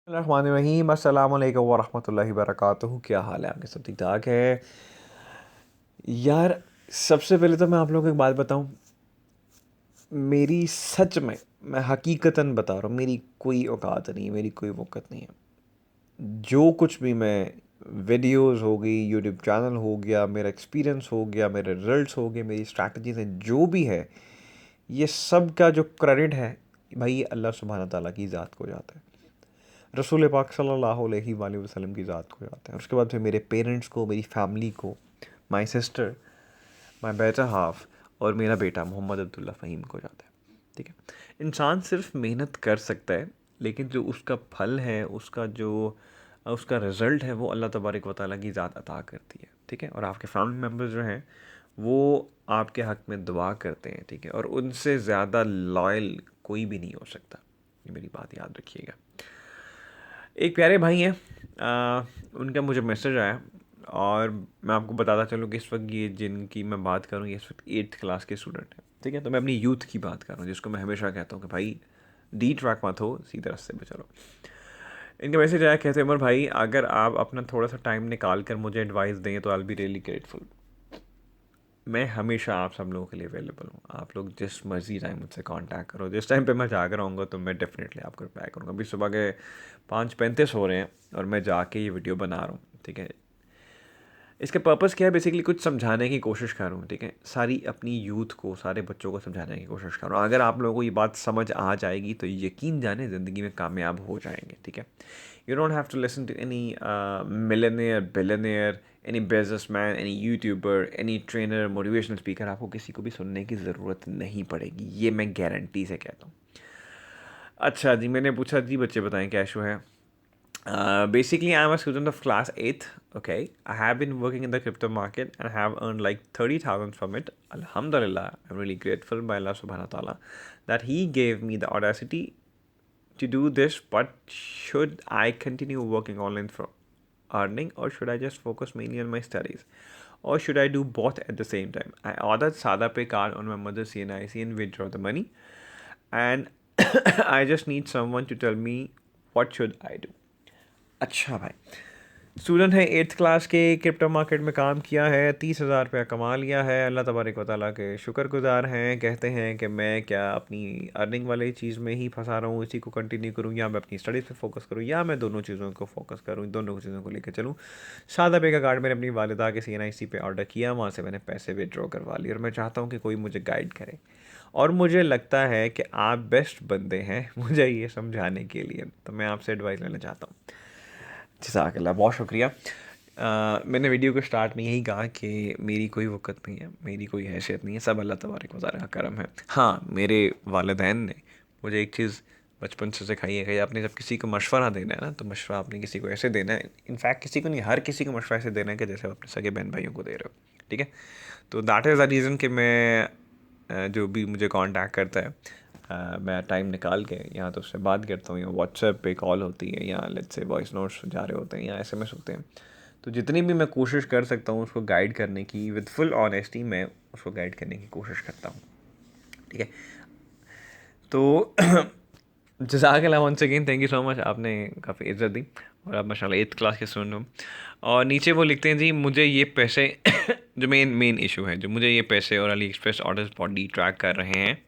रहीम अस्सलाम वालेकुम वरहमतुल्लाहि वबरकातुहू। क्या हाल है आपके? सब ठीक ठाक है यार। सबसे पहले तो मैं आप लोगों को एक बात बताऊं। मेरी सच में, मैं हकीकतन बता रहा हूँ, मेरी कोई औकात नहीं है, मेरी कोई वक़्त नहीं है। जो कुछ भी मैं, वीडियोस हो गई, यूट्यूब चैनल हो गया, मेरा एक्सपीरियंस हो गया, मेरे रिजल्ट्स हो गए, मेरी स्ट्रैटेजीज हैं, जो भी है, ये सब का जो क्रेडिट है भाई, ये अल्लाह सुब्हान ताला की ज़ात को जाता है। रसूल पाक सल्लल्लाहु अलैहि वसल्लम की ज़ात को जाता है। उसके बाद फिर मेरे पेरेंट्स को, मेरी फैमिली को, my sister, my better half और मेरा बेटा मोहम्मद अब्दुल्ला फ़हीम को जाता है। ठीक है। इंसान सिर्फ मेहनत कर सकता है, लेकिन जो उसका फल है, उसका जो उसका रिज़ल्ट है, वो अल्लाह तबारक व तआला की ज़ात अता करती है। ठीक है। और आपके फैमिली मेम्बर्स जो हैं, वो आपके हक़ में दुआ करते हैं। ठीक है। और उनसे ज़्यादा लॉयल कोई भी नहीं हो सकता। ये मेरी बात याद रखिएगा। एक प्यारे भाई हैं, उनका मुझे मैसेज आया और मैं आपको बताता चलूँ कि इस वक्त ये जिनकी मैं बात करूँ, ये इस वक्त 8th क्लास के स्टूडेंट हैं। ठीक है। तो मैं अपनी यूथ की बात कर रहा हूँ, जिसको मैं हमेशा कहता हूँ कि भाई डी ट्रैक मत हो, सीधे रास्ते पे चलो। इनका मैसेज आया, कहते हैं, उमर भाई अगर आप अपना थोड़ा सा टाइम निकाल कर मुझे एडवाइस दें तो आई विल बी रियली ग्रेटफुल। मैं हमेशा आप सब लोगों के लिए अवेलेबल हूँ। आप लोग जिस मर्ज़ी टाइम मुझसे कांटेक्ट करो, जिस टाइम पे मैं जाकर आऊँगा तो मैं डेफिनेटली आपको रिप्लाई करूँगा। अभी सुबह के 5:35 हो रहे हैं और मैं जाके ये वीडियो बना रहा हूँ। ठीक है। इसका पर्पस क्या है? बेसिकली कुछ समझाने की कोशिश कर रहा हूँ। ठीक है। सारी अपनी यूथ को, सारे बच्चों को समझाने की कोशिश कर रहा हूँ। अगर आप लोगों को ये बात समझ आ जाएगी तो यकीन जाने ज़िंदगी में कामयाब हो जाएंगे। ठीक है। You don't have to listen to any millionaire, billionaire, any businessman, any YouTuber, any trainer, motivational speaker. आपको किसी को भी सुनने की ज़रूरत नहीं पड़ेगी, ये मैं गारंटी से कहता हूँ। अच्छा जी, मैंने पूछा जी बच्चे बताएं क्या इशू है। Basically, I'm a student of class 8th. Okay. I have been working in the crypto market and have earned like 30,000 from it. Alhamdulillah, I'm really grateful by Allah subhanahu wa ta'ala that He gave me the audacity to do this. But should I continue working online for earning, or should I just focus mainly on my studies? Or should I do both at the same time? I ordered Sada Pay card on my mother's CNIC and withdraw the money. And I just need someone to tell me what should I do. अच्छा भाई, student है 8th class के, crypto market में काम किया है, 30,000 रुपया कमा लिया है, अल्लाह तबारक व तआला के शुक्रगुजार हैं। कहते हैं कि मैं क्या अपनी अर्निंग वाली चीज़ में ही फंसा रहा हूँ, इसी को कंटिन्यू करूँ, या मैं अपनी स्टडीज़ पे फोकस करूँ, या मैं दोनों चीज़ों को फोकस करूँ, दोनों चीज़ों को लेकर चलूँ। सादा पे का कार्ड मैंने अपनी वालिदा के CNIC पे ऑर्डर किया, वहाँ से मैंने पैसे विड्रॉ करवा लिए और मैं चाहता हूँ कि कोई मुझे गाइड करे। और मुझे लगता है कि आप बेस्ट बंदे हैं मुझे ये समझाने के लिए, तो मैं आपसे एडवाइस लेना चाहता हूँ। जज़ाकल्लाह, बहुत शुक्रिया। मैंने वीडियो को स्टार्ट में यही कहा कि मेरी कोई वक़्त नहीं है, मेरी कोई हैसियत नहीं है, सब अल्लाह तबारक व तआला का करम है। हाँ, मेरे वालिदैन ने मुझे एक चीज़ बचपन से सिखाई है कि आपने जब किसी को मशवरा देना है ना, तो मशवरा आपने किसी को ऐसे देना है, इनफैक्ट किसी को नहीं, हर किसी को मशवरा ऐसे देना है कि जैसे आप अपने सगे बहन भाइयों को दे रहे हो। ठीक है। तो दैट इज़ द रीज़न कि मैं जो भी मुझे कांटेक्ट करता है, मैं टाइम निकाल के यहाँ तो उससे बात करता हूँ, या व्हाट्सएप पे कॉल होती है, या लेट्स से वॉइस नोट्स जा रहे होते हैं, या SMS होते हैं। तो जितनी भी मैं कोशिश कर सकता हूँ उसको गाइड करने की, विद फुल ऑनेस्टी मैं उसको गाइड करने की कोशिश करता हूँ। ठीक है। तो जज़ाकल्लाह once again, thank you so much, आपने काफ़ी इज़्ज़त दी। और आप माशाल्लाह 8th क्लास के स्टूडेंट हो। और नीचे वो लिखते हैं जी, मुझे ये पैसे जो मेन इशू है, जो मुझे ये पैसे और अली एक्सप्रेस ऑर्डर्स बॉडी ट्रैक कर रहे हैं।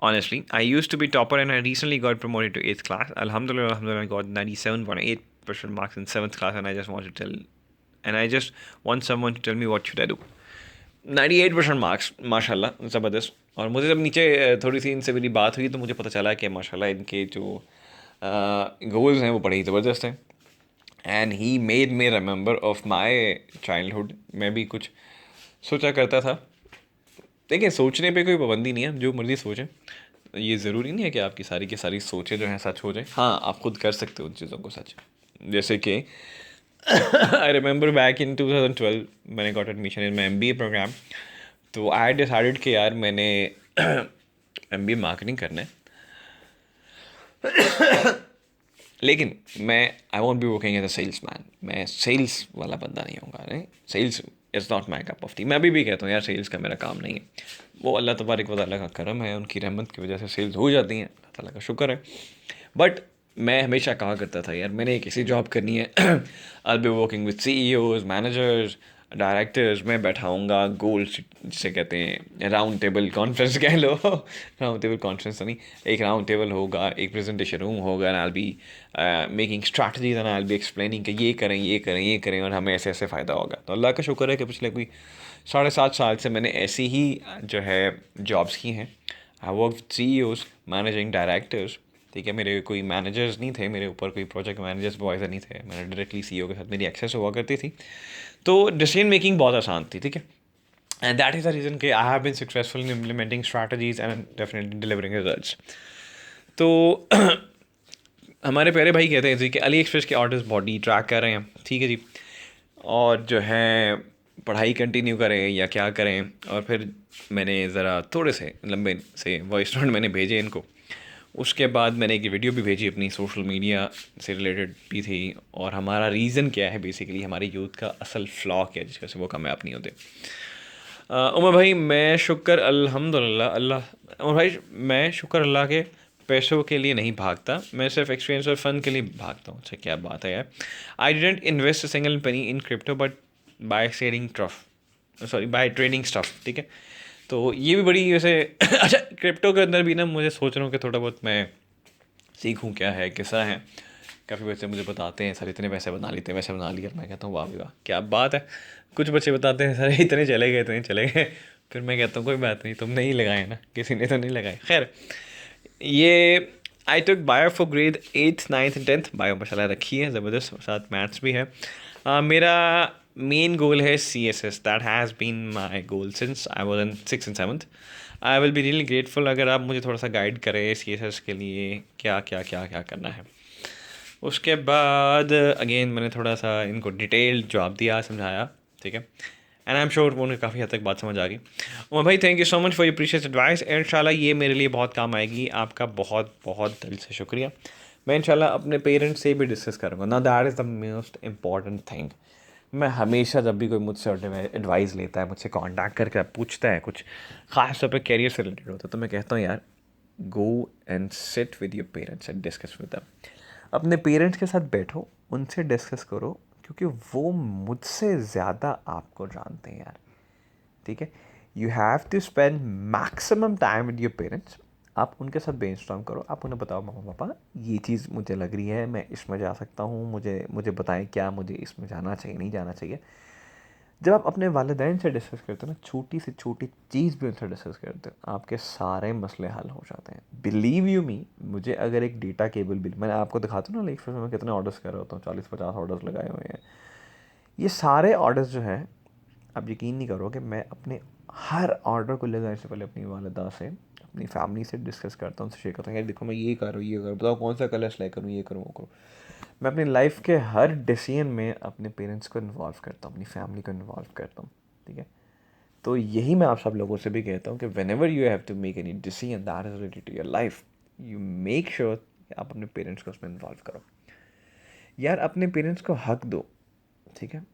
Honestly, I used to be topper and I recently got promoted to 8th class. Alhamdulillah, I got 97.8% marks in 7th class, and I just want someone to tell me what should I do. 98% marks, माशाल्लाह, ज़बरदस्त। और मुझे जब नीचे थोड़ी सी इनसे मेरी बात हुई तो मुझे पता चला कि माशाल्लाह इनके जो गोल्स हैं वो बड़े ही ज़बरदस्त हैं। And he made me remember of my childhood. मैं भी कुछ सोचा करता था। देखिए, सोचने पे कोई पाबंदी नहीं है, जो मर्ज़ी सोचें। ये ज़रूरी नहीं है कि आपकी सारी की सारी सोचें जो हैं सच हो जाए। हाँ, आप खुद कर सकते हो उन चीज़ों को सच। जैसे कि आई रिमेंबर बैक इन 2012 मैंने got admission in my MBA programme. तो आई डिसाइडेड कि यार मैंने MBA मार्केटिंग करना है, लेकिन मैं I want be working as a sales man. मैं सेल्स वाला बंदा नहीं होऊंगा। नहीं, sales is not my cup of tea. मैं अभी भी कहता हूँ यार, सेल्स का मेरा काम नहीं है। वो अल्लाह तबारक व तआला का करम है, उनकी रहमत की वजह से सेल्स हो जाती हैं, अल्लाह ताला का शुक्र है। बट मैं हमेशा कहा करता था यार मैंने एक ऐसी जॉब करनी है I be working with CEOs, managers, directors, मैं बैठाऊंगा गोल जिसे कहते हैं राउंड टेबल कॉन्फ्रेंस कह लो राउंड टेबल कॉन्फ्रेंस तो नहीं, एक राउंड टेबल होगा, एक प्रेजेंटेशन रूम होगा, and I be making strategies and I be explaining कि ये करें ये करें ये करें और हमें ऐसे ऐसे फ़ायदा होगा। तो अल्लाह का शुक्र है कि पिछले कोई 7.5 साल से मैंने ऐसी ही जो है जॉब्स की हैं। I work with CEOs, managing directors, ठीक है। मेरे कोई मैनेजर्स नहीं थे, मेरे ऊपर कोई प्रोजेक्ट मैनेजर्स बॉयज़र नहीं थे, मैंने डायरेक्टली CEO के साथ मेरी एक्सेस हुआ करती थी, तो डिसीजन मेकिंग बहुत आसान थी, ठीक है। And that is the reason कि I have been successful in implementing strategies and definitely delivering results. तो हमारे प्यारे भाई कहते हैं जी कि अली एक्सप्रेस के ऑर्डर्स बॉडी ट्रैक कर रहे हैं, ठीक है जी, और जो है पढ़ाई कंटिन्यू करें या क्या करें। और फिर मैंने ज़रा थोड़े से लंबे से वॉइस नोट मैंने भेजे इनको। उसके बाद मैंने एक वीडियो भी भेजी अपनी, सोशल मीडिया से रिलेटेड भी थी, और हमारा रीज़न क्या है बेसिकली, हमारे यूथ का असल फ्लॉ क्या है जिसका से वो कामयाब नहीं होते। उमर भाई मैं शुक्र अल्हम्दुलिल्लाह अल्लाह उमर भाई मैं शुक्र अल्लाह के पैसों के लिए नहीं भागता, मैं सिर्फ एक्सपीरियंस और फ़न के लिए भागता हूँ। अच्छा क्या बात है यार। I didn't invest a single penny in crypto but by selling trough sorry by trading stuff, ठीक है। तो ये भी बड़ी वैसे अच्छा क्रिप्टो के अंदर भी ना मुझे सोच रहा हूँ कि थोड़ा बहुत मैं सीखूँ क्या है कैसा है। काफ़ी बच्चे मुझे बताते हैं सर इतने पैसे बना लेते हैं, वैसे बना लिया। मैं कहता हूँ वाह भाई वाह क्या बात है। कुछ बच्चे बताते हैं सर इतने चले गए इतने चले गए। फिर मैं कहता हूँ कोई बात नहीं, तुमने ही लगाए ना, किसी ने तो नहीं लगाए। खैर ये I took bio for grade 8th 9th and 10th। Bio माशाल्लाह रखी है ज़बरदस्त, साथ मैथ्स भी है। मेरा मेन गोल है CSS, that has been my goal since I was in 6th and 7th। I will be really grateful अगर आप मुझे थोड़ा सा गाइड करें CSS के लिए क्या क्या क्या क्या करना है। उसके बाद अगेन मैंने थोड़ा सा इनको डिटेल्ड जवाब दिया, समझाया, ठीक है। एंड आई एम श्योर उन्हें काफ़ी हद तक बात समझ आ गई। उमर भाई thank you so much for your precious advice, इंशाल्लाह ये मेरे लिए बहुत काम आएगी। आपका बहुत बहुत दिल से शुक्रिया। मैं इंशाल्लाह अपने पेरेंट्स से भी डिस्कस करूँगा ना, that is the most important thing. मैं हमेशा जब भी कोई मुझसे एडवाइस लेता है, मुझसे कांटेक्ट करके पूछता है कुछ ख़ास तौर पे कैरियर से रिलेटेड होता है, तो मैं कहता हूँ यार go and sit with your parents and discuss with them. अपने पेरेंट्स के साथ बैठो, उनसे डिस्कस करो, क्योंकि वो मुझसे ज़्यादा आपको जानते हैं यार, ठीक है। You have to spend maximum time with your parents. आप उनके साथ ब्रेनस्टॉर्म करो, आप उन्हें बताओ मामा पापा ये चीज़ मुझे लग रही है, मैं इसमें जा सकता हूँ, मुझे मुझे बताएं क्या मुझे इसमें जाना चाहिए नहीं जाना चाहिए। जब आप अपने वालिदैन से डिस्कस करते हो ना, छोटी से छोटी चीज़ भी उनसे डिस्कस करते हो, आपके सारे मसले हल हो जाते हैं। बिलीव यू मी, मुझे अगर एक डेटा केबल बिल मैंने आपको दिखाता हूँ ना, एक में कितने ऑर्डर्स कर रहा होता हूँ, 40-50 ऑर्डर्स लगाए हुए हैं। ये सारे ऑर्डर्स जो हैं, आप यकीन नहीं करोगे, मैं अपने हर ऑर्डर को लगाने से पहले अपनी वालिदा से, अपनी फैमिली से डिस्कस करता हूँ, उनसे शेयर करता हूँ यार देखो मैं ये कर रहा हूँ, ये करूँ, बताओ कौन सा कलर सेलेक्ट करूँ, ये करूँ वो करूँ। मैं अपनी लाइफ के हर डिसीजन में अपने पेरेंट्स को इन्वॉल्व करता हूँ, अपनी फैमिली को इन्वॉल्व करता हूँ, ठीक है। तो यही मैं आप सब लोगों से भी कहता हूँ कि whenever you have to make any decision that is related to your life, you make sure कि आप अपने पेरेंट्स को उसमें इन्वॉल्व करो। यार अपने पेरेंट्स को हक दो, ठीक है।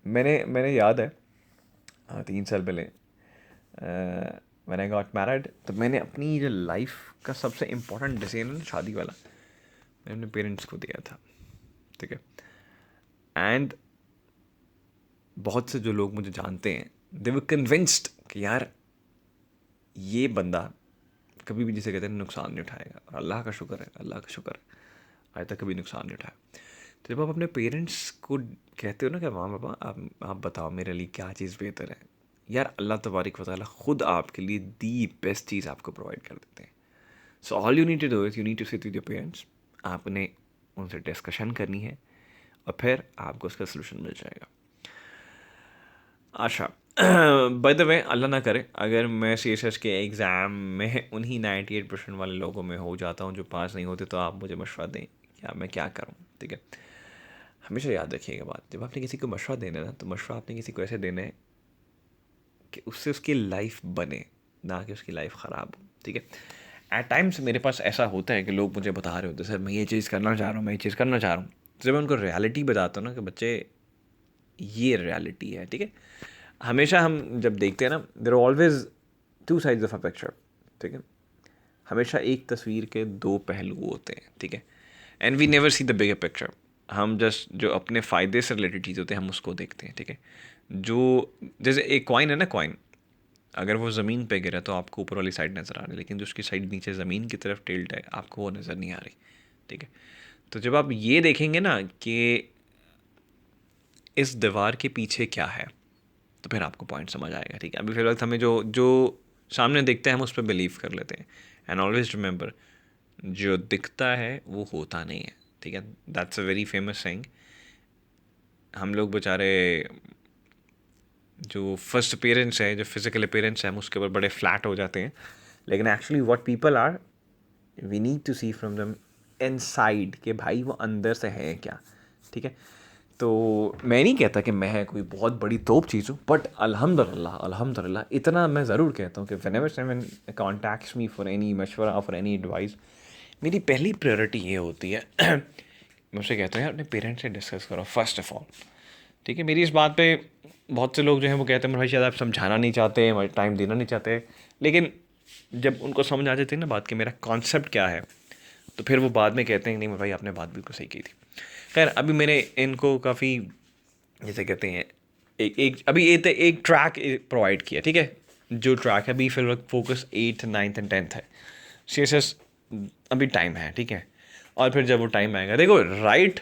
मैंने मैंने याद है 3 साल पहले मैंने आई गॉट मैरिड, तो मैंने अपनी जो लाइफ का सबसे इम्पोर्टेंट डिसीजन है शादी वाला, मैंने अपने पेरेंट्स को दिया था, ठीक है। एंड बहुत से जो लोग मुझे जानते हैं, दे वर कन्विंस्ड कि यार ये बंदा कभी भी जिसे कहते हैं नुकसान नहीं उठाएगा, और अल्लाह का शुक्र है, अल्लाह का शुक्र है आज तक कभी नुकसान नहीं उठाया। तो जब आप अपने पेरेंट्स को कहते हो ना कि माँ बाबा आप बताओ मेरे लिए क्या चीज़ बेहतर है, यार अल्लाह तबारक व तआला खुद आपके लिए दी बेस्ट चीज़ आपको प्रोवाइड कर देते हैं। So all you need to do is you need to sit with your parents, आपने उनसे डिस्कशन करनी है और फिर आपको उसका सलूशन मिल जाएगा। अच्छा बाय द वे अल्लाह ना करे अगर मैं CSS के एग्ज़ाम में उन्हीं 98% वाले लोगों में हो जाता हूँ जो पास नहीं होते, तो आप मुझे मशवरा दें क्या मैं क्या करूँ, ठीक है। हमेशा याद रखिएगा बात, जब आपने किसी को मशवरा देना है ना, तो मशवरा आपने किसी को ऐसे देना है कि उससे उसकी लाइफ बने, ना कि उसकी लाइफ ख़राब हो, ठीक है। एट टाइम्स मेरे पास ऐसा होता है कि लोग मुझे बता रहे होते हैं सर मैं ये चीज़ करना चाह रहा हूँ, मैं ये चीज़ करना चाह रहा हूँ। जब मैं उनको रियलिटी बताता हूँ ना कि बच्चे ये रियलिटी है, ठीक है। हमेशा हम जब देखते हैं ना, there are always 2 sides of a picture, ठीक है। हमेशा एक तस्वीर के 2 पहलू होते हैं, ठीक है। And we never see the bigger picture. हम जस्ट जो अपने फ़ायदे से रिलेटेड चीज़ होते हैं हम उसको देखते हैं, ठीक है। जो जैसे एक कॉइन है ना, कॉइन अगर वो ज़मीन पे गिरा तो आपको ऊपर वाली साइड नज़र आ रही है, लेकिन जो उसकी साइड नीचे ज़मीन की तरफ टिल्ट है आपको वो नज़र नहीं आ रही, ठीक है। तो जब आप ये देखेंगे ना कि इस दीवार के पीछे क्या है, तो फिर आपको पॉइंट समझ आएगा, ठीक है। अभी फिलहाल हमें जो जो सामने दिखता है हम उस पर बिलीव कर लेते हैं। एंड ऑलवेज रिमेंबर, जो दिखता है वो होता नहीं है, ठीक है। That's a very famous saying. हम लोग बेचारे जो फर्स्ट अपेरेंस है, जो फिज़िकल अपेरेंस है, हम उसके ऊपर बड़े फ्लैट हो जाते हैं, लेकिन actually what people are, we need to see from them inside कि भाई वो अंदर से है क्या, ठीक है। तो मैं नहीं कहता कि मैं कोई बहुत बड़ी तोप चीज़ हूँ, बट अल्हम्दुलिल्लाह अल्हम्दुलिल्लाह इतना मैं ज़रूर कहता हूँ कि whenever someone contacts me for any मशवरा, फॉर एनी एडवाइस, मेरी पहली प्रायोरिटी ये होती है मैं उससे कहता हूँ यार अपने पेरेंट्स से डिस्कस करो फर्स्ट ऑफ ऑल, ठीक है। मेरी इस बात पे बहुत से लोग जो हैं वो कहते हैं भाई शायद आप समझाना नहीं चाहते, टाइम देना नहीं चाहते, लेकिन जब उनको समझ आ जाती है ना बात कि मेरा कॉन्सेप्ट क्या है, तो फिर वो बाद में कहते हैं नहीं भाई आपने बात बिल्कुल सही की थी। खैर अभी मैंने इनको काफ़ी जैसे कहते हैं एक अभी एक ट्रैक प्रोवाइड किया, ठीक है। जो ट्रैक है अभी फिर focus 8th 9th and 10th है, CSS अभी टाइम है, ठीक है। और फिर जब वो टाइम आएगा, देखो right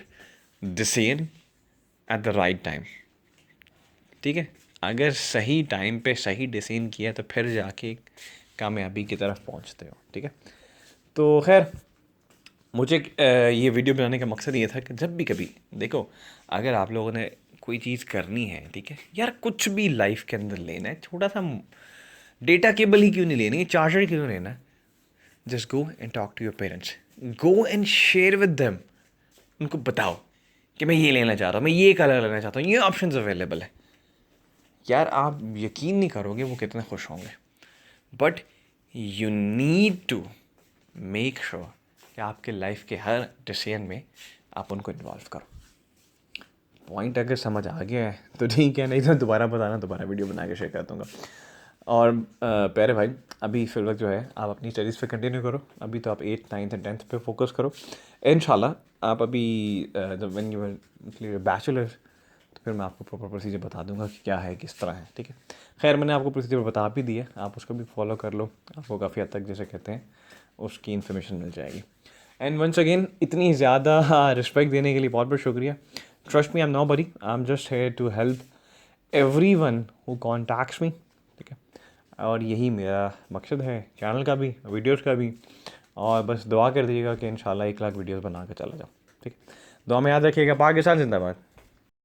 decision at the right time, ठीक है। अगर सही टाइम पे सही डिसीजन किया तो फिर जाके कामयाबी की तरफ पहुंचते हो, ठीक है। तो खैर मुझे ये वीडियो बनाने का मकसद ये था कि जब भी कभी देखो, अगर आप लोगों ने कोई चीज़ करनी है, ठीक है यार, कुछ भी लाइफ के अंदर लेना है, छोटा सा डेटा केबल ही क्यों नहीं लेनी है, चार्जर क्यों लेना है, just go and talk to your parents, go and share with them. उनको बताओ कि मैं ये लेना चाहता हूँ, मैं ये कलर लेना चाहता हूँ, ये ऑप्शंस अवेलेबल है। यार आप यकीन नहीं करोगे वो कितने खुश होंगे। But you need to make sure कि आपके लाइफ के हर डिसीजन में आप उनको इन्वॉल्व करो। पॉइंट अगर समझ आ गया है तो ठीक है, नहीं तो दोबारा बताना, दोबारा वीडियो बना के शेयर कर दूँगा। और प्यारे भाई, अभी फिर वक्त जो है आप अपनी स्टडीज़ पे कंटिन्यू करो। अभी तो आप 8th 9th एंड 10th पे फोकस करो। इंशाल्लाह आप अभी जब व्हेन यू क्लियर बैचलर, तो फिर मैं आपको प्रॉपर प्रोसीजर बता दूंगा कि क्या है, किस तरह है, ठीक है। खैर मैंने आपको प्रोसीजर बता भी दिया, आप उसको भी फॉलो कर लो, आपको काफ़ी हद तक जैसे कहते हैं उसकी इन्फॉर्मेशन मिल जाएगी। एंड वंस अगेन इतनी ज़्यादा रिस्पेक्ट देने के लिए बहुत बहुत शुक्रिया। Trust me, I am nobody, I am just here to help everyone who contacts me, ठीक है। और यही मेरा मकसद है चैनल का भी, वीडियोस का भी। और बस दुआ कर दीजिएगा कि इंशाल्लाह 1 लाख वीडियोस बना के चला जाऊँ, ठीक है। दुआ में याद रखिएगा। पाकिस्तान जिंदाबाद।